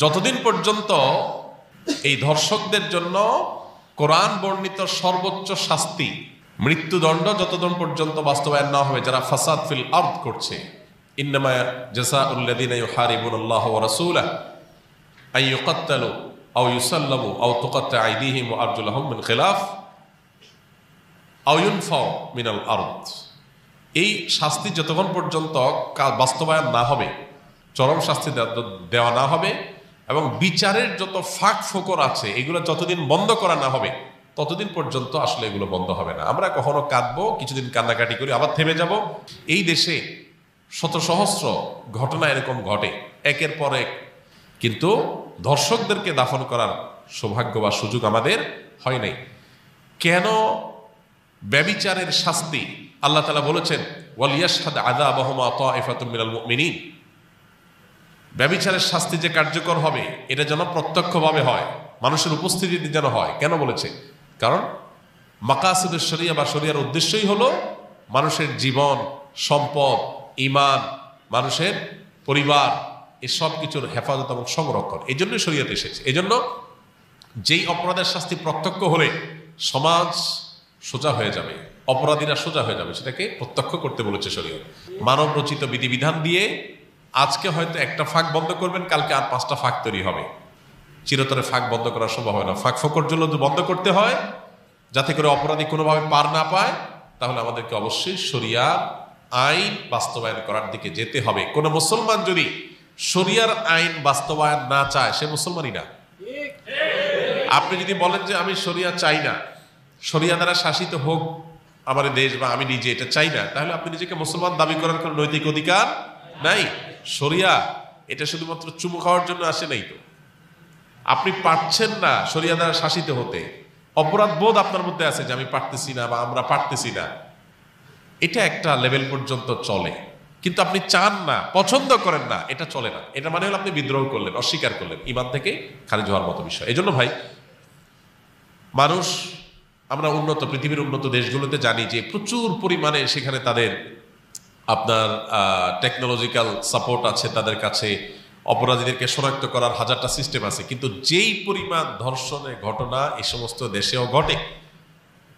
যতদিন পর্যন্ত এই ধর্ষকদের জন্য কোরআন বর্ণিত সর্বোচ্চ শাস্তি মৃত্যুদণ্ড যতদিন পর্যন্ত বাস্তবায়ন না হবে, যারা ফাসাদ ফিল আরদ করছে, ইন্নামা জাযাউল্লাযীনা ইউহারিবুনাল্লাহ ওয়া রাসূলাহু আন ইউকাত্তালু আও ইউসাল্লামু আও তুকাত্তা আইদিহিম ওয়া আরজুলুহুম মিন খিলাফ আও ইউনফাউ মিনাল আরদ। এই শাস্তি যতক্ষণ পর্যন্ত বাস্তবায়ন না হবে, চরম শাস্তি দেওয়া না হবে এবং বিচারের যত ফাঁক ফোকর আছে এগুলো যতদিন বন্ধ করা না হবে ততদিন পর্যন্ত আসলে এগুলো বন্ধ হবে না। আমরা কখনো কাঁদবো, কিছুদিন কান্নাকাটি করি, আবার থেমে যাব। এই দেশে শত সহস্র ঘটনা এরকম ঘটে একের পর এক, কিন্তু ধর্ষকদেরকে দাফন করার সৌভাগ্য বা সুযোগ আমাদের হয় নাই। কেন ব্যভিচারের শাস্তি আল্লাহ তাআলা বলেছেন ওয়ালিয়াশহাদ আযাবাহুমা তাইফাতুম মিনাল মুমিনিন, ব্যভিচারের শাস্তি যে কার্যকর হবে এটা যেন প্রত্যক্ষভাবে হয়, মানুষের উপস্থিতিতে যেন হয়। কেন বলেছে? কারণ মাকাসিদুশ শরিয়া বা শরিয়ার উদ্দেশ্যই হলো মানুষের জীবন, সম্পদ, ঈমান, মানুষের পরিবার, এই সব কিছুর হেফাজত এবং সংরক্ষণ। এই জন্যই শরিয়ত এসেছে। এই জন্য যেই অপরাধের শাস্তি প্রত্যক্ষ হলে সমাজ সোজা হয়ে যাবে, অপরাধীরা সোজা হয়ে যাবে, সেটাকে প্রত্যক্ষ করতে বলেছে শরিয়ত। মানব রচিত বিধিবিধান দিয়ে আজকে হয়তো একটা ফাঁক বন্ধ করবেন, কালকে আর 5টা ফাঁক তৈরি হবে। চিরতরে ফাঁক বন্ধ করা সম্ভব হয় না। ফাঁক ফোকর জন্য বন্ধ করতে হয় যাতে করে অপরাধী কোনোভাবে পার না পায়, তাহলে আমাদেরকে অবশ্যই শরিয়ার আইন বাস্তবায়ন করার দিকে যেতে হবে। কোনো মুসলমান যদি শরিয়ার আইন বাস্তবায়ন না চায় সে মুসলমানই না। আপনি যদি বলেন যে আমি শরিয়া চাই না, শরিয়া দ্বারা শাসিত হোক আমার দেশ বা আমি নিজে এটা চাই না, তাহলে আপনি নিজেকে মুসলমান দাবি করার কোনো নৈতিক অধিকার নাই। শরিয়া এটা শুধুমাত্র চুমু খাওয়ার জন্য আসে নাই তো। আপনি পারছেন না শরিয়া দ্বারা শাসিত হতে, অপরাধ বোধ আপনার মধ্যে আছে যে আমি পারতেছি না বা আমরা পারতেছি না, এটা একটা লেভেল পর্যন্ত চলে। কিন্তু আপনি চান না, পছন্দ করেন না, এটা চলে না। এটা মানে হলো আপনি বিদ্রোহ করলেন, অস্বীকার করলেন, ঈমান থেকে খারিজ হওয়ার মতো বিষয়। এই জন্য ভাই, মানুষ, আমরা উন্নত পৃথিবীর উন্নত দেশগুলোতে জানি যে প্রচুর পরিমাণে সেখানে তাদের আপনার টেকনোলজিক্যাল সাপোর্ট আছে, তাদের কাছে অপরাধীদেরকে শনাক্ত করার হাজারটা সিস্টেম আছে। কিন্তু যেই পরিমাণ ধর্ষণের ঘটনা এই সমস্ত দেশেও ঘটে,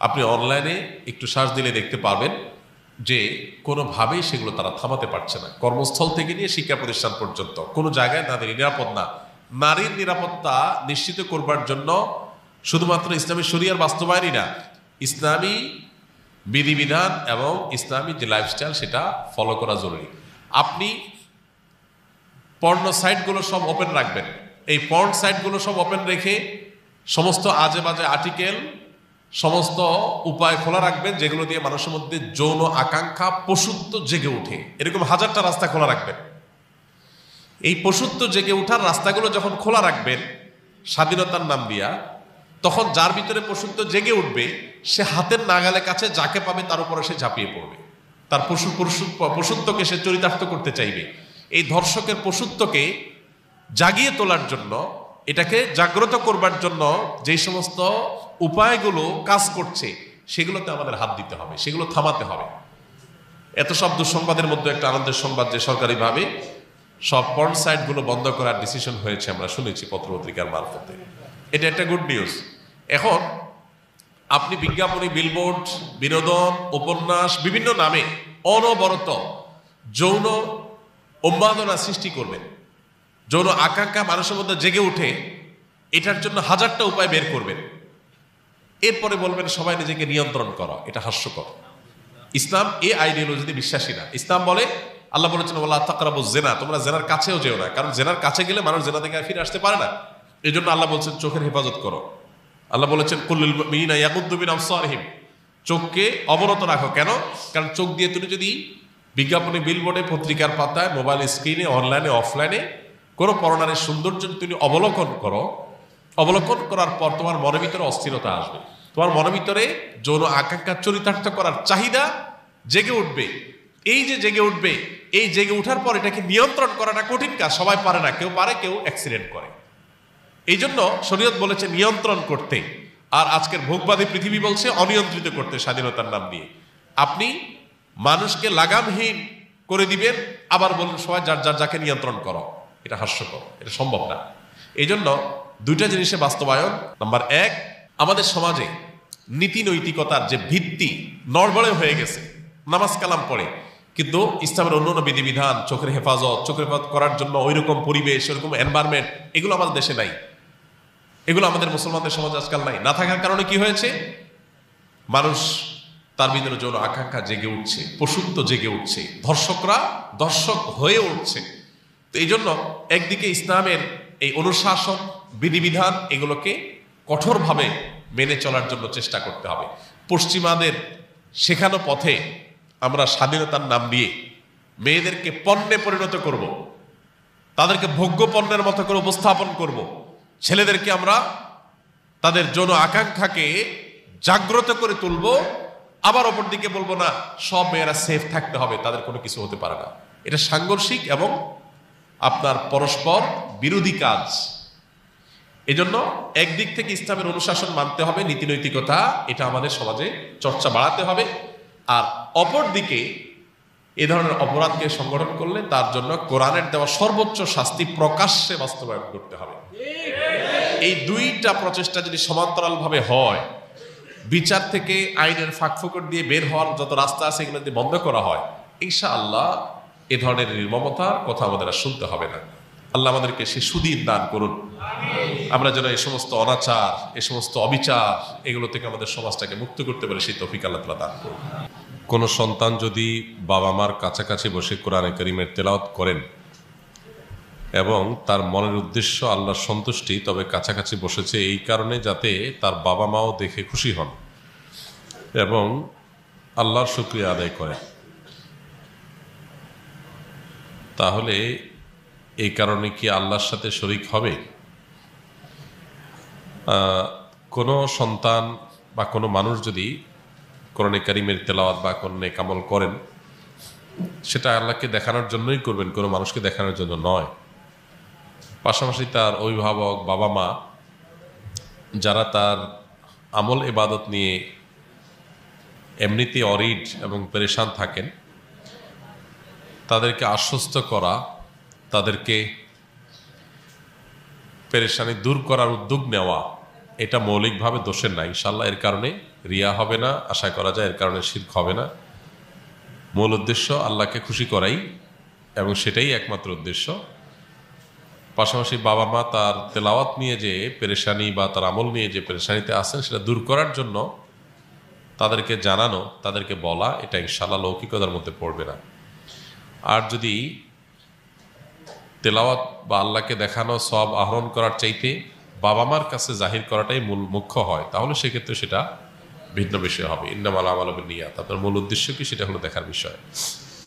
আপনি অনলাইনে একটু সার্চ দিলে দেখতে পারবেন যে কোনোভাবেই সেগুলো তারা থামাতে পারছে না। কর্মস্থল থেকে নিয়ে শিক্ষা প্রতিষ্ঠান পর্যন্ত কোনো জায়গায় নারীর নিরাপদ না। নারীর নিরাপত্তা নিশ্চিত করবার জন্য শুধুমাত্র ইসলামী শরিয়ার বাস্তবায়নই না, ইসলামী বিধিবিধান এবং ইসলামী যে লাইফস্টাইল সেটা ফলো করা জরুরি। আপনি পর্ন সাইটগুলো সব ওপেন রাখবেন, এই পর্ন সাইটগুলো সব ওপেন রেখে সমস্ত আজে বাজে আর্টিকেল, সমস্ত উপায় খোলা রাখবেন যেগুলো দিয়ে মানুষের মধ্যে যৌন আকাঙ্ক্ষা, পশুত্ব জেগে ওঠে। এরকম হাজারটা রাস্তা খোলা রাখবেন। এই পশুত্ব জেগে ওঠার রাস্তাগুলো যখন খোলা রাখবেন স্বাধীনতার নাম দিয়া, তখন যার ভিতরে পশুত্ব জেগে উঠবে সে হাতের নাগালে কাছে যাকে পাবে তার উপরে সে ঝাঁপিয়ে পড়বে, তার পশুত্বকে সে চরিতার্থ করতে চাইবে। এই ধর্ষকের পশুত্বকে জাগিয়ে তোলার জন্য, এটাকে জাগ্রত করবার জন্য যে সমস্ত উপায়গুলো কাজ করছে সেগুলোতে আমাদের হাত দিতে হবে, সেগুলো থামাতে হবে। এত সব দুঃসংবাদের মধ্যে একটা আনন্দের সংবাদ যে সরকারিভাবে সব পর্ন সাইটগুলো বন্ধ করার ডিসিশন হয়েছে, আমরা শুনেছি পত্রপত্রিকার মারফতে। এটা একটা গুড নিউজ। এখন আপনি বিজ্ঞাপনী, বিলবোর্ড, বিনোদন, উপন্যাস, বিভিন্ন নামে অনবরত যৌন উন্মাদনা সৃষ্টি করবেন, যৌন আকাঙ্ক্ষা মানুষের মধ্যে জেগে উঠে, এটার জন্য হাজারটা উপায় বের করবেন। এরপরে বলবেন সবাই নিজেকে নিয়ন্ত্রণ করো। এটা হাস্যকর। ইসলাম এই আইডিওলজিতে বিশ্বাসী না। ইসলাম বলে, আল্লাহ বলেছেন ওয়ালা তাকরাবুজ জিনা, তোমরা জেনার কাছেও যেও না, কারণ জেনার কাছে গেলে মানুষ জেনা থেকে ফিরে আসতে পারে না। এই জন্য আল্লাহ বলছেন চোখের হেফাজত করো। আল্লাহ বলেছেন কুল্লুল মুমিনিনা ইয়াগুদ্দু মিন আবসারিহিম, চোখকে অবনত রাখো। কেন? কারণ চোখ দিয়ে তুমি যদি বিজ্ঞাপনে, বিলবোর্ডে, পত্রিকার পাতায়, মোবাইল স্ক্রিনে, অনলাইনে, অফলাইনে কোনো পরনারীর সৌন্দর্য তুমি অবলোকন করো, অবলোকন করার পর তোমার মনের ভিতরে অস্থিরতা আসবে, তোমার মনের ভিতরে যৌন আকাঙ্ক্ষা চরিতার্থ করার চাহিদা জেগে উঠবে। এই যে জেগে উঠবে, এই জেগে উঠার পর এটাকে নিয়ন্ত্রণ করাটা কঠিন কাজ, সবাই পারে না, কেউ পারে, কেউ অ্যাক্সিডেন্ট করে। এই জন্য শরীয়ত বলেছে নিয়ন্ত্রণ করতে, আর আজকের ভোগবাদী পৃথিবী বলছে অনিয়ন্ত্রিত করতে স্বাধীনতার নাম দিয়ে। আপনি মানুষকে লাগামহীন করে দিবেন, আবার বলুন সবাই যার যার যাকে নিয়ন্ত্রণ করো। এটা হাস্যকর, এটা সম্ভব না। এই জন্য দুইটা জিনিসে বাস্তবায়ন। নাম্বার এক, আমাদের সমাজে নীতি নৈতিকতার যে ভিত্তি নড়বড়ে হয়ে গেছে। নামাজ কালাম পড়ে, কিন্তু ইসলামের অন্যান্য বিধিবিধান, চোখের হেফাজত করার জন্য ওইরকম পরিবেশ, ওইরকম এনভায়রনমেন্ট, এগুলো আমাদের দেশে নাই। এগুলো আমাদের মুসলমানদের সমাজে আজকাল নাই। না থাকার কারণে কি হয়েছে? মানুষ তার ভিতরে যৌন আকাঙ্ক্ষা জেগে উঠছে, পশুত্ব জেগে উঠছে, ধর্ষকরা দর্শক হয়ে উঠছে। তো এই জন্য একদিকে ইসলামের এই অনুশাসন, বিধিবিধান, এগুলোকে কঠোরভাবে মেনে চলার জন্য চেষ্টা করতে হবে। পশ্চিমাদের শেখানো পথে আমরা স্বাধীনতার নাম দিয়ে মেয়েদেরকে পণ্যে পরিণত করব, তাদেরকে ভোগ্য পণ্যের মতো করে উপস্থাপন করব। ছেলেদেরকে আমরা তাদের যৌন আকাঙ্ক্ষাকে জাগ্রত করে তুলব, আবার অপর দিকে বলবো না সব মেয়েরা সেফ থাকতে হবে, তাদের কোনো কিছু হতে পারে না। এটা সাংঘর্ষিক এবং আপনার পরস্পর বিরোধী কাজ। এজন্য একদিক থেকে ইসলামের অনুশাসন মানতে হবে, নীতি নৈতিকতা, এটা আমাদের সমাজে চর্চা বাড়াতে হবে। আর অপর দিকে এ ধরনের অপরাধকে সংগঠন করলে তার জন্য কোরআনের দেওয়া সর্বোচ্চ শাস্তি প্রকাশ্যে বাস্তবায়ন করতে হবে। এই দুইটা প্রচেষ্টা যদি সমান্তরালভাবে হয়, বিচার থেকে আইনের ফাঁকফোকর দিয়ে বের হওয়ার যত রাস্তা আছে এগুলো যদি বন্ধ করা হয়, ইনশাআল্লাহ এ ধরনের নির্মমতার কথা আমাদের আর শুনতে হবে না। আল্লাহ আমাদেরকে সে সুদিন দান করুন। আমরা যেন এই সমস্ত অনাচার, এই সমস্ত অবিচার, এগুলো থেকে আমাদের সমাজটাকে মুক্ত করতে পারি, সেই তৌফিক আল্লাহ তাআলা দান করুন। কোনো সন্তান যদি বাবা মার কাছাকাছি বসে কোরআনে কারীমের তেলাওয়াত করেন এবং তার মনের উদ্দেশ্য আল্লাহর সন্তুষ্টি, তবে কাছাকাছি বসেছে এই কারণে যাতে তার বাবা মাও দেখে খুশি হন এবং আল্লাহর শুকরিয়া আদায় করে, তাহলে এই কারণে কি আল্লাহর সাথে শরীক হবে? কোনো সন্তান বা কোনো মানুষ যদি কোরআনে কারীমের তেলাওয়াত বা কোনো নেক আমল করেন, সেটা আল্লাহকে দেখানোর জন্যই করবেন, কোনো মানুষকে দেখানোর জন্য নয়। পাশাপাশি তার অভিভাবক, বাবা মা যারা তার আমল ইবাদত নিয়ে এমনিতে অরিড এবং পেরেশান থাকেন, তাদেরকে আশ্বস্ত করা, তাদেরকে পেরেশানি দূর করার উদ্যোগ নেওয়া, এটা মৌলিকভাবে দোষের না। ইনশাআল্লাহ এর কারণে রিয়া হবে না, আশা করা যায় এর কারণে শিরক হবে না। মূল উদ্দেশ্য আল্লাহকে খুশি করাই, এবং সেটাই একমাত্র উদ্দেশ্য। পাশাপাশি বাবা মা তার তেলাওয়াত নিয়ে যে পেরেশানি বা তার আমল নিয়ে যে পেরেশানিতে আছেন, সেটা দূর করার জন্য তাদেরকে জানানো, তাদেরকে বলা, এটা ইনশাআল্লাহ লৌকিকতার মধ্যে পড়বে না। আর যদি তেলাওয়াত বা আল্লাহকে দেখানো সওয়াব আহরণ করার চাইতে বাবা মার কাছে জাহির করাটাই মুখ্য হয়, তাহলে সেক্ষেত্রে সেটা ভিন্ন বিষয় হবে। ইন্নামাল আমালু বিন্নিয়াত, আপনার মূল উদ্দেশ্য কি সেটা হলো দেখার বিষয়।